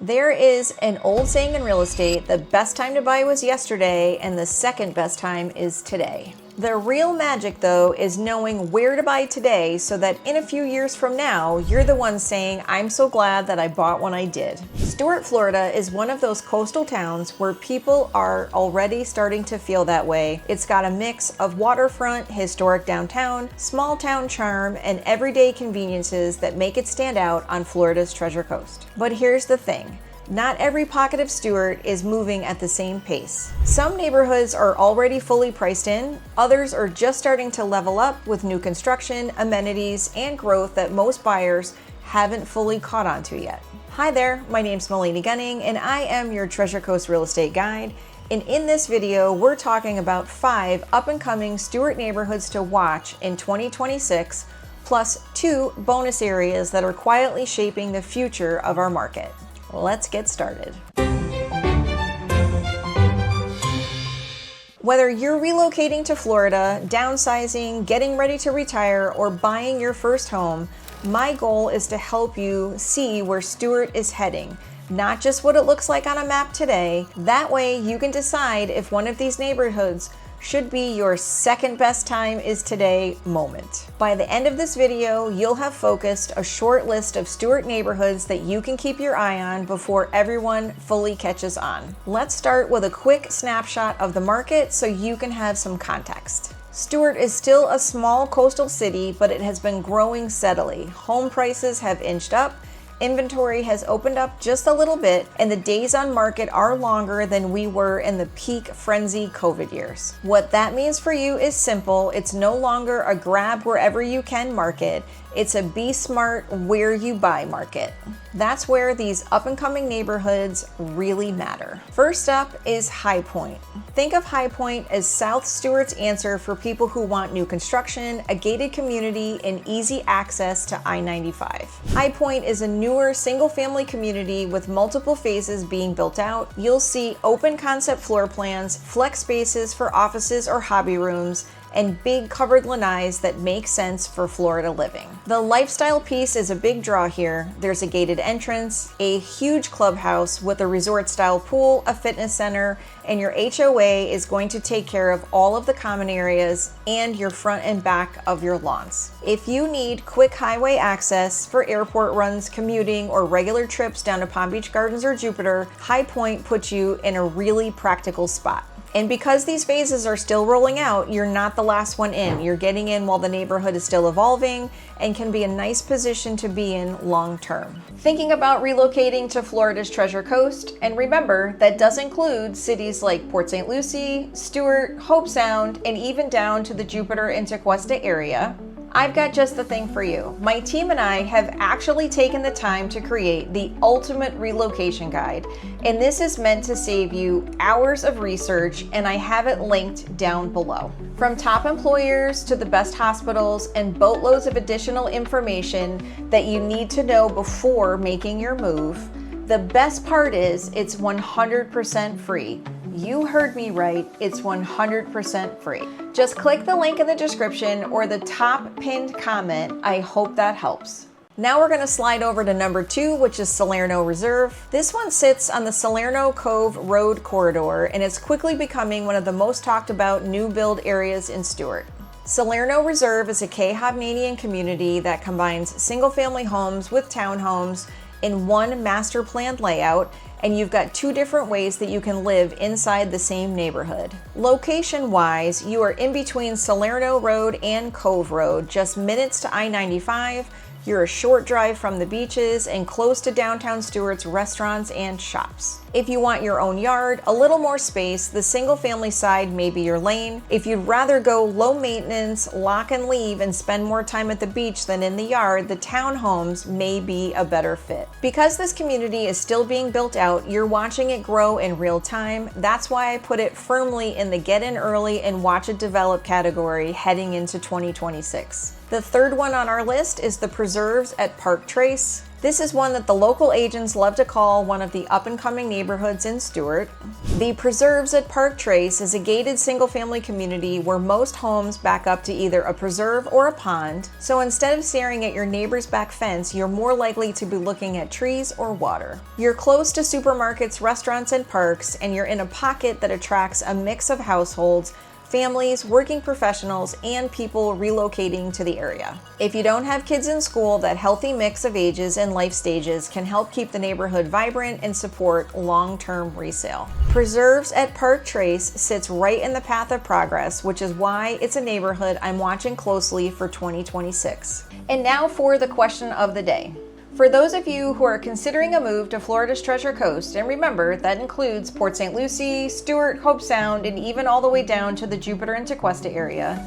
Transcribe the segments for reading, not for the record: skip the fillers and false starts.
There is an old saying in real estate: the best time to buy was yesterday, and the second best time is today. The real magic, though, is knowing where to buy today so that in a few years from now, you're the one saying, "I'm so glad that I bought when I did." Stuart, Florida is one of those coastal towns where people are already starting to feel that way. It's got a mix of waterfront, historic downtown, small town charm, and everyday conveniences that make it stand out on Florida's Treasure Coast. But here's the thing. Not every pocket of Stuart is moving at the same pace. Some neighborhoods are already fully priced in, others are just starting to level up with new construction, amenities, and growth that most buyers haven't fully caught on to yet. Hi there, my name's Melanie Gunning, and I am your Treasure Coast real estate guide. And in this video, we're talking about 5 up-and-coming Stuart neighborhoods to watch in 2026, plus 2 bonus areas that are quietly shaping the future of our market. Let's get started. Whether you're relocating to Florida, downsizing, getting ready to retire, or buying your first home, my goal is to help you see where Stuart is heading, not just what it looks like on a map today. That way you can decide if one of these neighborhoods should be your second best time is today moment. By the end of this video, you'll have focused a short list of Stuart neighborhoods that you can keep your eye on before everyone fully catches on. Let's start with a quick snapshot of the market so you can have some context. Stuart is still a small coastal city, but it has been growing steadily. Home prices have inched up, inventory has opened up just a little bit, and the days on market are longer than we were in the peak frenzy COVID years. What that means for you is simple. It's no longer a grab wherever you can market. It's a be smart where you buy market. That's where these up-and-coming neighborhoods really matter. First up is Highpointe. Think of Highpointe as South Stuart's answer for people who want new construction, a gated community, and easy access to I-95. Highpointe is a newer single-family community with multiple phases being built out. You'll see open concept floor plans, flex spaces for offices or hobby rooms, and big covered lanais that make sense for Florida living. The lifestyle piece is a big draw here. There's a gated entrance, a huge clubhouse with a resort-style pool, a fitness center, and your HOA is going to take care of all of the common areas and your front and back of your lawns. If you need quick highway access for airport runs, commuting, or regular trips down to Palm Beach Gardens or Jupiter, Highpointe puts you in a really practical spot. And because these phases are still rolling out, you're not the last one in. You're getting in while the neighborhood is still evolving and can be a nice position to be in long term. Thinking about relocating to Florida's Treasure Coast, and remember, that does include cities like Port St. Lucie, Stuart, Hobe Sound, and even down to the Jupiter and Tequesta area, I've got just the thing for you. My team and I have actually taken the time to create the ultimate relocation guide, and this is meant to save you hours of research, and I have it linked down below. From top employers to the best hospitals and boatloads of additional information that you need to know before making your move. The best part is it's 100% free. You heard me right, it's 100% free. Just click the link in the description or the top pinned comment. I hope that helps. Now we're going to slide over to number 2, which is Salerno Reserve. This one sits on the Salerno Cove Road corridor, and it's quickly becoming one of the most talked about new build areas in Stuart. Salerno Reserve is a Hovnanian community that combines single-family homes with townhomes in one master planned layout, and you've got 2 different ways that you can live inside the same neighborhood. Location-wise, you are in between Salerno Road and Cove Road, just minutes to I-95. You're a short drive from the beaches and close to downtown Stuart's restaurants and shops. If you want your own yard, a little more space, the single-family side may be your lane. If you'd rather go low maintenance, lock and leave, and spend more time at the beach than in the yard, the townhomes may be a better fit. Because this community is still being built out, you're watching it grow in real time. That's why I put it firmly in the get in early and watch it develop category heading into 2026. The third one on our list is the preserves at Park Trace. This is one that the local agents love to call one of the up-and-coming neighborhoods in Stuart. The preserves at Park Trace is a gated single-family community where most homes back up to either a preserve or a pond, so instead of staring at your neighbor's back fence, you're more likely to be looking at trees or water. You're close to supermarkets, restaurants, and parks, and you're in a pocket that attracts a mix of households, families, working professionals, and people relocating to the area. If you don't have kids in school, that healthy mix of ages and life stages can help keep the neighborhood vibrant and support long-term resale. Preserves at Park Trace sits right in the path of progress, which is why it's a neighborhood I'm watching closely for 2026. And now for the question of the day. For those of you who are considering a move to Florida's Treasure Coast, and remember that includes Port St. Lucie, Stuart, Hobe Sound, and even all the way down to the Jupiter and Tequesta area,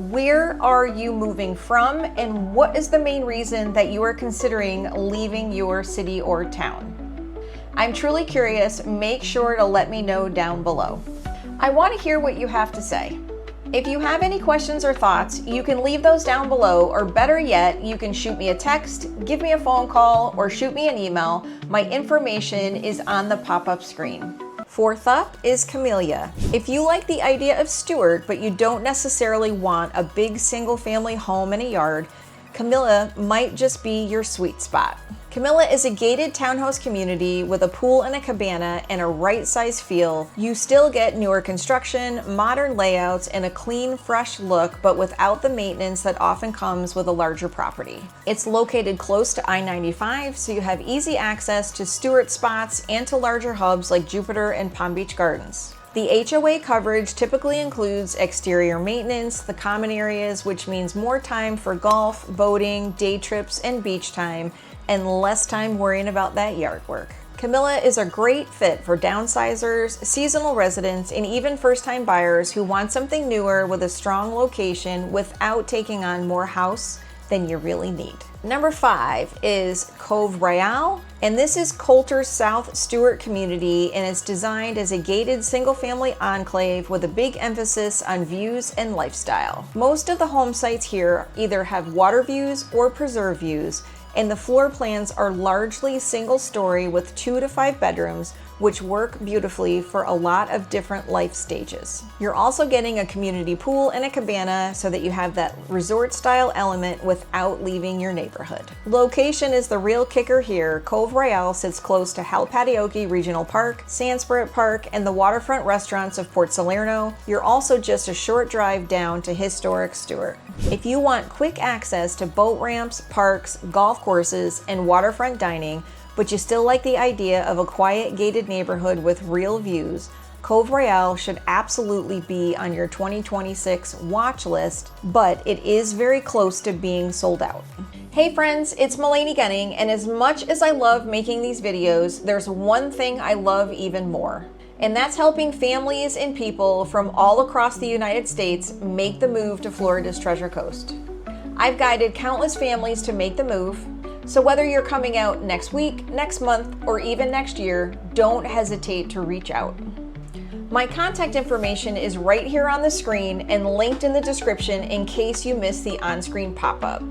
where are you moving from, and what is the main reason that you are considering leaving your city or town? I'm truly curious. Make sure to let me know down below. I want to hear what you have to say. If you have any questions or thoughts, you can leave those down below, or better yet, you can shoot me a text, give me a phone call, or shoot me an email. My information is on the pop-up screen. Fourth up is Camellia. If you like the idea of Stuart, but you don't necessarily want a big single-family home and a yard, Camellia might just be your sweet spot. Camellia is a gated townhouse community with a pool and a cabana and a right-size feel. You still get newer construction, modern layouts, and a clean, fresh look, but without the maintenance that often comes with a larger property. It's located close to I-95, so you have easy access to Stuart spots and to larger hubs like Jupiter and Palm Beach Gardens. The HOA coverage typically includes exterior maintenance, the common areas, which means more time for golf, boating, day trips, and beach time, and less time worrying about that yard work. Camellia is a great fit for downsizers, seasonal residents, and even first-time buyers who want something newer with a strong location without taking on more house than you really need. Number 5 is Cove Royale, and this is Coulter's South Stuart community, and it's designed as a gated single-family enclave with a big emphasis on views and lifestyle. Most of the home sites here either have water views or preserve views, and the floor plans are largely single-story with 2 to 5 bedrooms, which work beautifully for a lot of different life stages. You're also getting a community pool and a cabana so that you have that resort-style element without leaving your neighborhood. Location is the real kicker here. Cove Royale sits close to Halpatioke Regional Park, Sandsborough Park, and the waterfront restaurants of Port Salerno. You're also just a short drive down to historic Stuart. If you want quick access to boat ramps, parks, golf courses, and waterfront dining, but you still like the idea of a quiet gated neighborhood with real views, Cove Royale should absolutely be on your 2026 watch list, but it is very close to being sold out. Hey friends, it's Melanie Gunning, and as much as I love making these videos, there's one thing I love even more, and that's helping families and people from all across the United States make the move to Florida's Treasure Coast. I've guided countless families to make the move, so whether you're coming out next week, next month, or even next year, don't hesitate to reach out. My contact information is right here on the screen and linked in the description in case you missed the on-screen pop-up.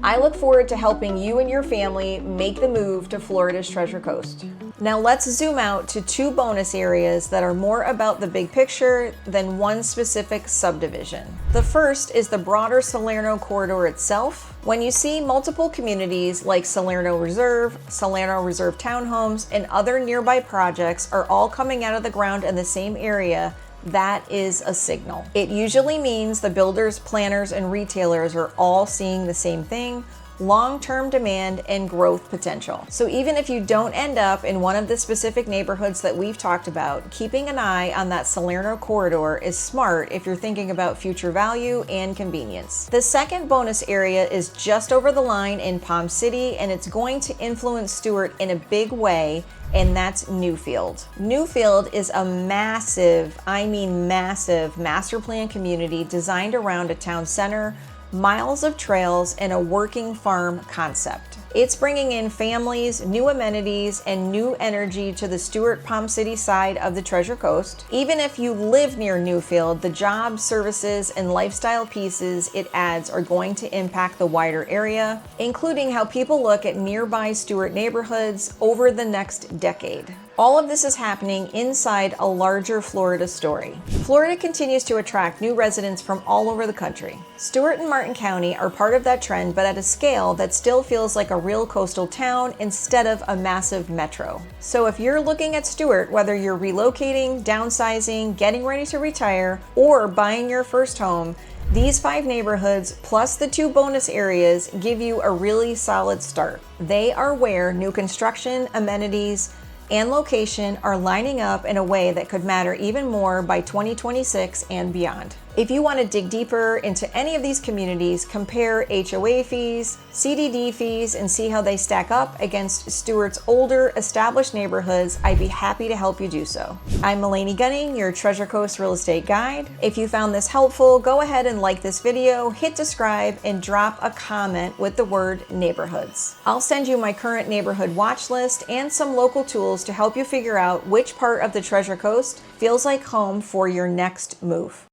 I look forward to helping you and your family make the move to Florida's Treasure Coast. Now let's zoom out to 2 bonus areas that are more about the big picture than one specific subdivision. The first is the broader Salerno corridor itself. When you see multiple communities like Salerno Reserve, Salerno Reserve townhomes, and other nearby projects are all coming out of the ground in the same area, that is a signal. It usually means the builders, planners, and retailers are all seeing the same thing: long-term demand and growth potential. So even if you don't end up in one of the specific neighborhoods that we've talked about, keeping an eye on that Salerno corridor is smart if you're thinking about future value and convenience. The second bonus area is just over the line in Palm City, and it's going to influence Stuart in a big way, and that's Newfield. Newfield is a massive, I mean massive, master plan community designed around a town center, miles of trails, and a working farm concept. It's bringing in families, new amenities, and new energy to the Stuart Palm City side of the Treasure Coast. Even if you live near Newfield, the jobs, services, and lifestyle pieces it adds are going to impact the wider area, including how people look at nearby Stuart neighborhoods over the next decade. All of this is happening inside a larger Florida story. Florida continues to attract new residents from all over the country. Stuart and Martin County are part of that trend, but at a scale that still feels like a real coastal town instead of a massive metro. So if you're looking at Stuart, whether you're relocating, downsizing, getting ready to retire, or buying your first home, these 5 neighborhoods plus the 2 bonus areas give you a really solid start. They are where new construction, amenities, and location are lining up in a way that could matter even more by 2026 and beyond. If you want to dig deeper into any of these communities, compare HOA fees, CDD fees, and see how they stack up against Stuart's older, established neighborhoods, I'd be happy to help you do so. I'm Melanie Gunning, your Treasure Coast real estate guide. If you found this helpful, go ahead and like this video, hit subscribe, and drop a comment with the word neighborhoods. I'll send you my current neighborhood watch list and some local tools to help you figure out which part of the Treasure Coast feels like home for your next move.